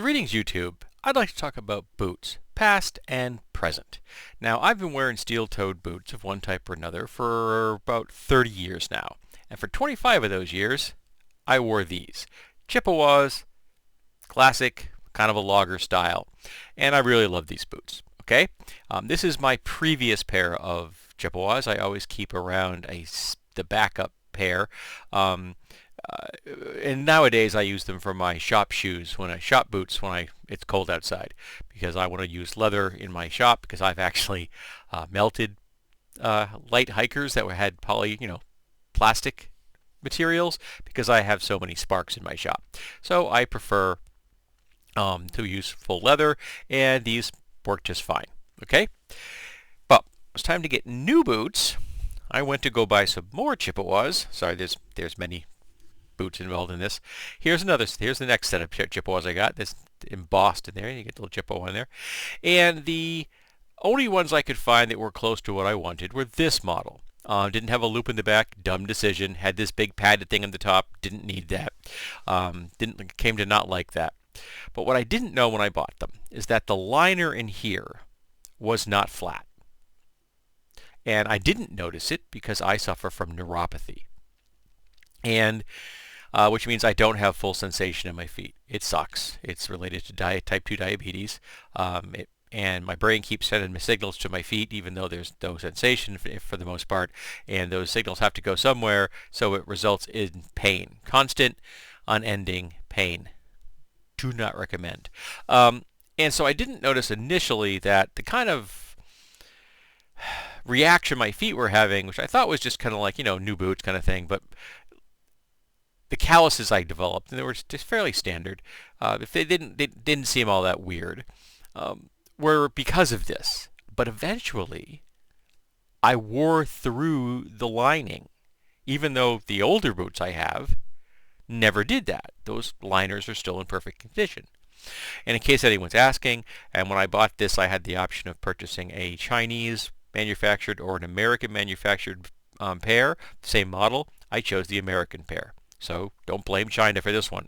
Greetings, YouTube. I'd like to talk about boots, past and present. Now, I've been wearing steel-toed boots of one type or another for about 30 years now. And for 25 of those years, I wore these. Chippewas, classic, kind of a logger style. And I really love these boots. Okay? This is my previous pair of Chippewas. I always keep around the backup pair. And nowadays I use them for my shop shoes, shop boots when it's cold outside, because I want to use leather in my shop, because I've actually melted light hikers that had plastic materials, because I have so many sparks in my shop. So I prefer to use full leather, and these work just fine. Okay? But it's time to get new boots. I went to go buy some more Chippewas. Sorry, there's many boots involved in this. Here's the next set of Chippewas I got. This embossed in there. You get the little Chippewa in there. And the only ones I could find that were close to what I wanted were this model. Didn't have a loop in the back. Dumb decision. Had this big padded thing on the top. Didn't need that. Came to not like that. But what I didn't know when I bought them is that the liner in here was not flat. And I didn't notice it because I suffer from neuropathy. And which means I don't have full sensation in my feet. It sucks. It's related to type 2 diabetes. And my brain keeps sending signals to my feet, even though there's no sensation for the most part. And those signals have to go somewhere, so it results in pain. Constant, unending pain. Do not recommend. And so I didn't notice initially that the kind of reaction my feet were having, which I thought was just kind of like, new boots kind of thing, but the calluses I developed, and they were just fairly standard, if they didn't seem all that weird, were because of this. But eventually, I wore through the lining, even though the older boots I have never did that. Those liners are still in perfect condition. And in case anyone's asking, and when I bought this, I had the option of purchasing a Chinese manufactured or an American manufactured pair, same model. I chose the American pair. So don't blame China for this one.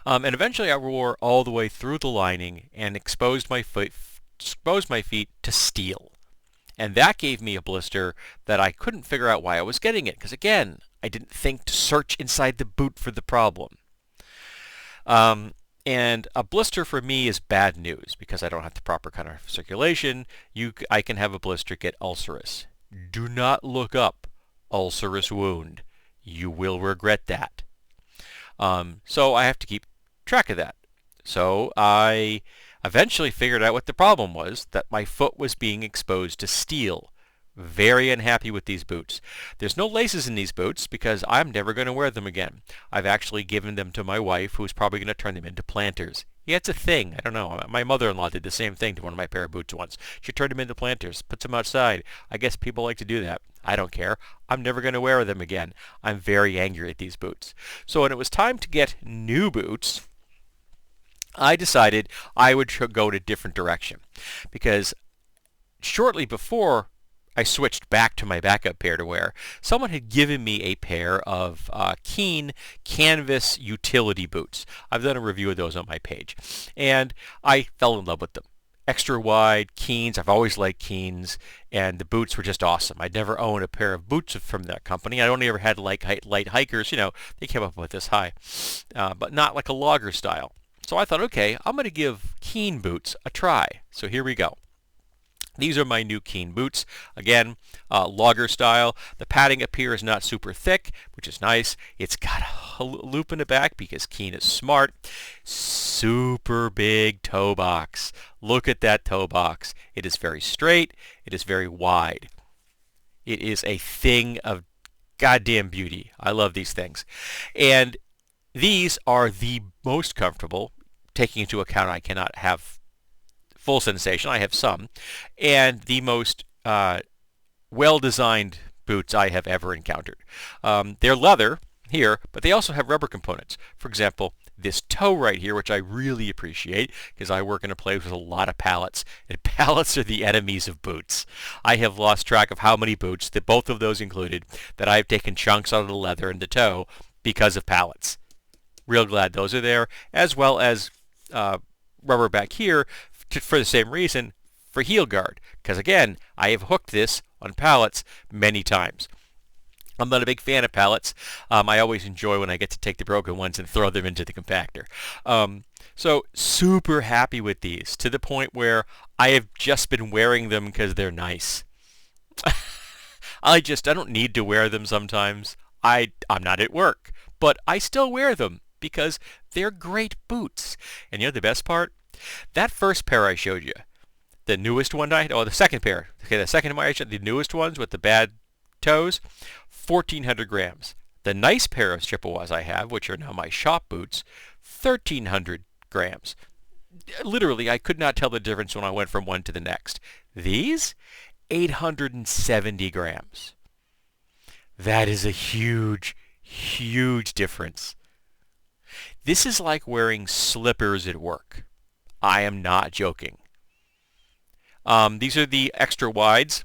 And eventually I wore all the way through the lining and exposed my feet to steel. And that gave me a blister that I couldn't figure out why I was getting it. Because again, I didn't think to search inside the boot for the problem. And a blister for me is bad news because I don't have the proper kind of circulation. I can have a blister get ulcerous. Do not look up ulcerous wound. You will regret that. So I have to keep track of that. So I eventually figured out what the problem was, that my foot was being exposed to steel. Very unhappy with these boots. There's no laces in these boots because I'm never going to wear them again. I've actually given them to my wife, who's probably going to turn them into planters. Yeah, it's a thing. I don't know. My mother-in-law did the same thing to one of my pair of boots once. She turned them into planters, puts them outside. I guess people like to do that. I don't care. I'm never going to wear them again. I'm very angry at these boots. So when it was time to get new boots, I decided I would go in a different direction. Because shortly before I switched back to my backup pair to wear, someone had given me a pair of Keen canvas utility boots. I've done a review of those on my page. And I fell in love with them. Extra wide, Keens. I've always liked Keens. And the boots were just awesome. I'd never owned a pair of boots from that company. I only ever had light hikers. They came up with this high. But not like a logger style. So I thought, okay, I'm going to give Keen boots a try. So here we go. These are my new Keen boots. Again, logger style. The padding up here is not super thick, which is nice. It's got a loop in the back because Keen is smart. Super big toe box. Look at that toe box. It is very straight. It is very wide. It is a thing of goddamn beauty. I love these things. And these are the most comfortable, taking into account I cannot have full sensation. I have some. And the most well-designed boots I have ever encountered. They're leather here, but they also have rubber components. For example, this toe right here, which I really appreciate because I work in a place with a lot of pallets, and pallets are the enemies of boots. I have lost track of how many boots, that both of those included, that I've taken chunks out of the leather and the toe because of pallets. Real glad those are there, as well as uh, rubber back here for the same reason, for heel guard. Because again, I have hooked this on pallets many times. I'm not a big fan of pallets. I always enjoy when I get to take the broken ones and throw them into the compactor. So super happy with these, to the point where I have just been wearing them because they're nice. I don't need to wear them sometimes. I'm not at work, but I still wear them because they're great boots. And you know the best part? That first pair I showed you, the newest one the second pair. Okay, the second one I showed, the newest ones with the bad toes, 1,400 grams. The nice pair of Chippewas I have, which are now my shop boots, 1,300 grams. Literally, I could not tell the difference when I went from one to the next. These, 870 grams. That is a huge, huge difference. This is like wearing slippers at work. I am not joking. These are the extra wides.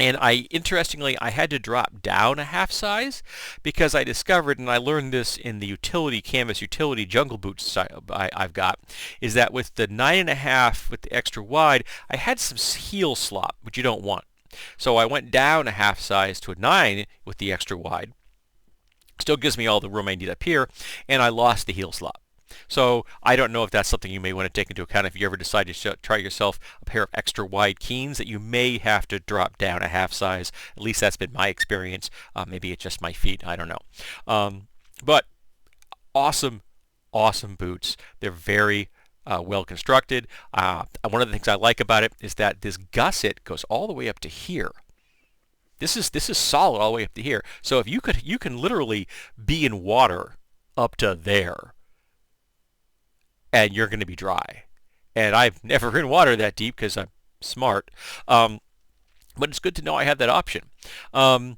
And interestingly, I had to drop down a half size because I discovered, and I learned this in the canvas utility jungle boots I've got, is that with the 9.5 with the extra wide, I had some heel slop, which you don't want. So I went down a half size to a 9 with the extra wide. Still gives me all the room I need up here, and I lost the heel slop. So I don't know if that's something you may want to take into account if you ever decide to try yourself a pair of extra wide Keens, that you may have to drop down a half size. At least that's been my experience. Maybe it's just my feet. I don't know. But awesome, awesome boots. They're very well constructed. One of the things I like about it is that this gusset goes all the way up to here. This is solid all the way up to here. So if you can literally be in water up to there, and you're going to be dry. And I've never in water that deep because I'm smart. But it's good to know I have that option. I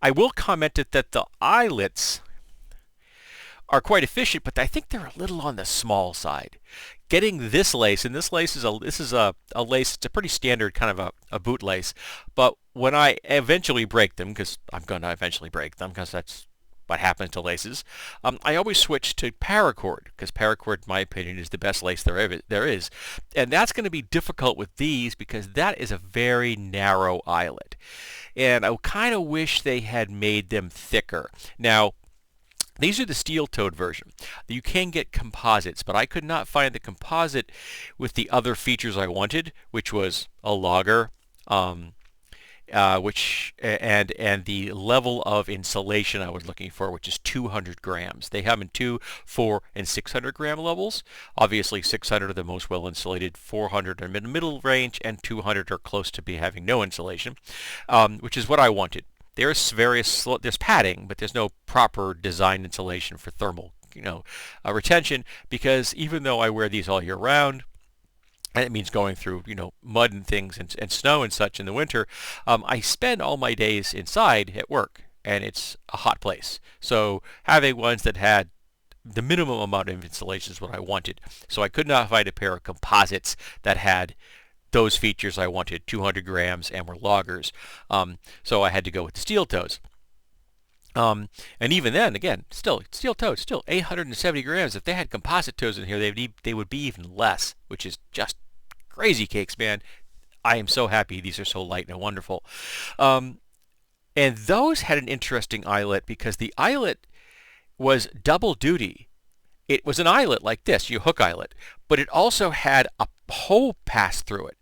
will comment that the eyelets are quite efficient, but I think they're a little on the small side. Getting this lace, and this lace is a lace, it's a pretty standard kind of a boot lace, but when I eventually break them, because I'm going to eventually break them, because that's what happens to laces, I always switch to paracord, because paracord, in my opinion, is the best lace there is. And that's going to be difficult with these because that is a very narrow eyelet. And I kind of wish they had made them thicker. Now, these are the steel-toed version. You can get composites, but I could not find the composite with the other features I wanted, which was a logger, and the level of insulation I was looking for, which is 200 grams. They have in 2, 4, and 600 gram levels. Obviously, 600 are the most well insulated, 400 are in the middle range, and 200 are close to having no insulation, which is what I wanted. There's padding, but there's no proper design insulation for thermal, retention, because even though I wear these all year round, and it means going through, mud and things and snow and such in the winter, I spend all my days inside at work, and it's a hot place. So having ones that had the minimum amount of insulation is what I wanted. So I could not find a pair of composites that had those features I wanted, 200 grams, and were loggers. So I had to go with the steel toes. And even then, again, still steel toes, still 870 grams. If they had composite toes in here, they would be even less, which is just crazy cakes, man. I am so happy these are so light and wonderful. And those had an interesting eyelet because the eyelet was double duty. It was an eyelet like this, you hook eyelet, but it also had a hole pass through it.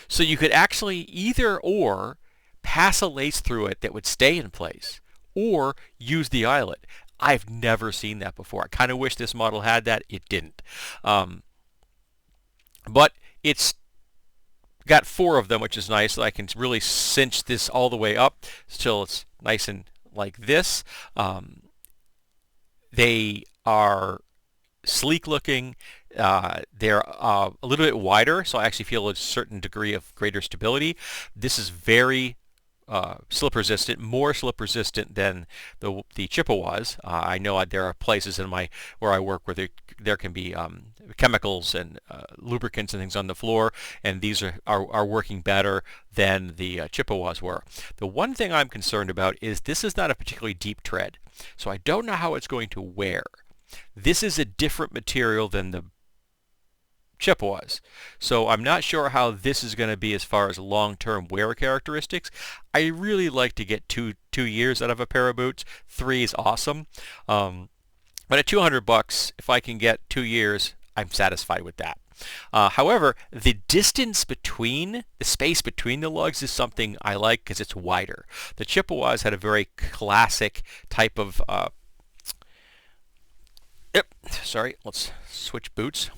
So you could actually either or pass a lace through it that would stay in place, or use the eyelet. I've never seen that before. I kind of wish this model had that. It didn't. But it's got 4 of them, which is nice. So I can really cinch this all the way up till it's nice and like this. They are sleek looking. They're a little bit wider, so I actually feel a certain degree of greater stability. This is very slip resistant, more slip resistant than the Chippewas. I know there are places in my where I work where there can be chemicals and lubricants and things on the floor, and these are working better than the Chippewas were. The one thing I'm concerned about is this is not a particularly deep tread, so I don't know how it's going to wear. This is a different material than the Chippewas. So I'm not sure how this is going to be as far as long-term wear characteristics. I really like to get two years out of a pair of boots. 3 is awesome. But at $200, if I can get 2 years, I'm satisfied with that. However, the space between the lugs is something I like because it's wider. The Chippewas had a very classic type of, let's switch boots.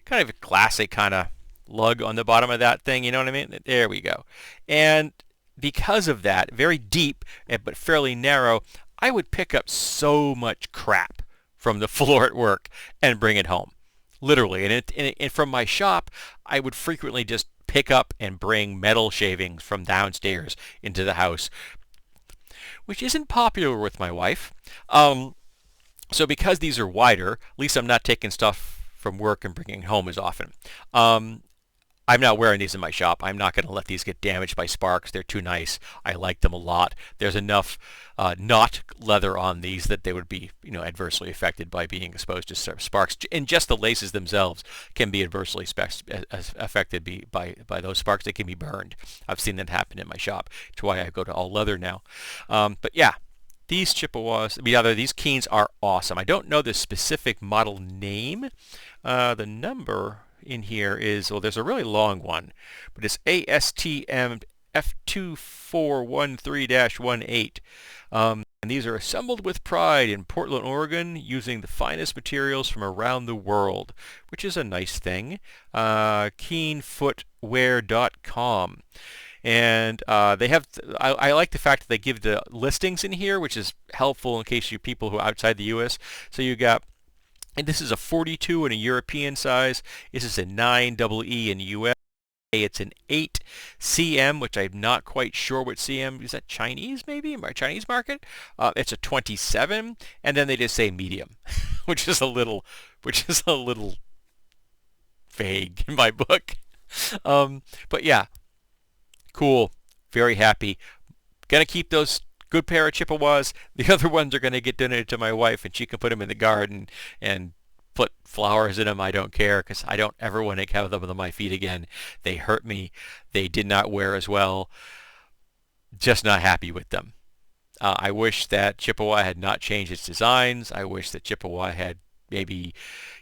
Kind of a classic kind of lug on the bottom of that thing, you know what I mean? There we go. And because of that, very deep but fairly narrow, I would pick up so much crap from the floor at work and bring it home. Literally. And from my shop, I would frequently just pick up and bring metal shavings from downstairs into the house, which isn't popular with my wife. So because these are wider, at least I'm not taking stuff from work and bringing home as often. I'm not wearing these in my shop. I'm not going to let these get damaged by sparks. They're too nice. I like them a lot. There's enough not leather on these that they would be, adversely affected by being exposed to sparks. And just the laces themselves can be adversely affected by those sparks. They can be burned. I've seen that happen in my shop. That's why I go to all leather now. But yeah. These Chippewas, these Keens are awesome. I don't know the specific model name. The number in here is, there's a really long one, but it's ASTM F2413-18. And these are assembled with pride in Portland, Oregon, using the finest materials from around the world, which is a nice thing. Keenfootwear.com. And they have, I like the fact that they give the listings in here, which is helpful in case you people who are outside the U.S. So you got, and this is a 42 in a European size. This is a 9 EE in the U.S. It's an 8 CM, which I'm not quite sure what CM is. That Chinese maybe? Chinese market? It's a 27, and then they just say medium, which is a little vague in my book. But yeah. Cool. Very happy. Gonna keep those good pair of Chippewas. The other ones are gonna get donated to my wife, and she can put them in the garden and put flowers in them. I don't care because I don't ever want to have them on my feet again. They hurt me. They did not wear as well. Just not happy with them. I wish that Chippewa had not changed its designs. I wish that Chippewa had maybe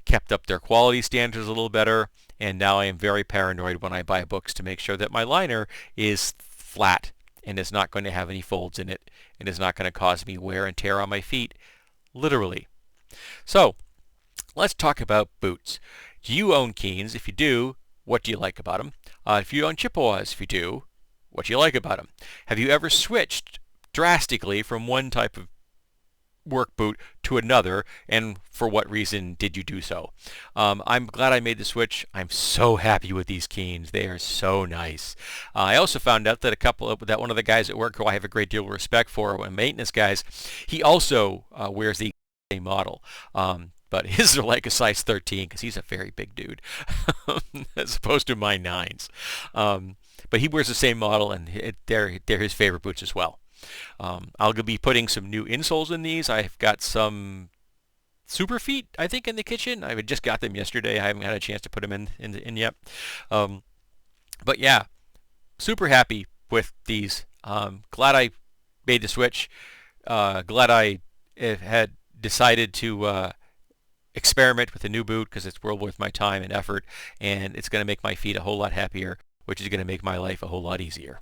kept up their quality standards a little better. And now I am very paranoid when I buy books to make sure that my liner is flat and is not going to have any folds in it and is not going to cause me wear and tear on my feet, literally. So, let's talk about boots. Do you own Keens? If you do, what do you like about them? If you own Chippewas, if you do, what do you like about them? Have you ever switched drastically from one type of work boot to another, and for what reason did you do so? I'm glad I made the switch. I'm so happy with these Keens. They are so nice. I also found out that that one of the guys at work who I have a great deal of respect for, one of the maintenance guys, he also wears the same model. But his are like a size 13 because he's a very big dude as opposed to my 9s. But he wears the same model, and they're his favorite boots as well. I'll be putting some new insoles in these. I've got some Super Feet, I think, in the kitchen. I just got them yesterday. I haven't had a chance to put them in yet. But yeah, super happy with these. Glad I made the switch. Glad I had decided to experiment with a new boot because it's well worth my time and effort, and it's going to make my feet a whole lot happier, which is going to make my life a whole lot easier.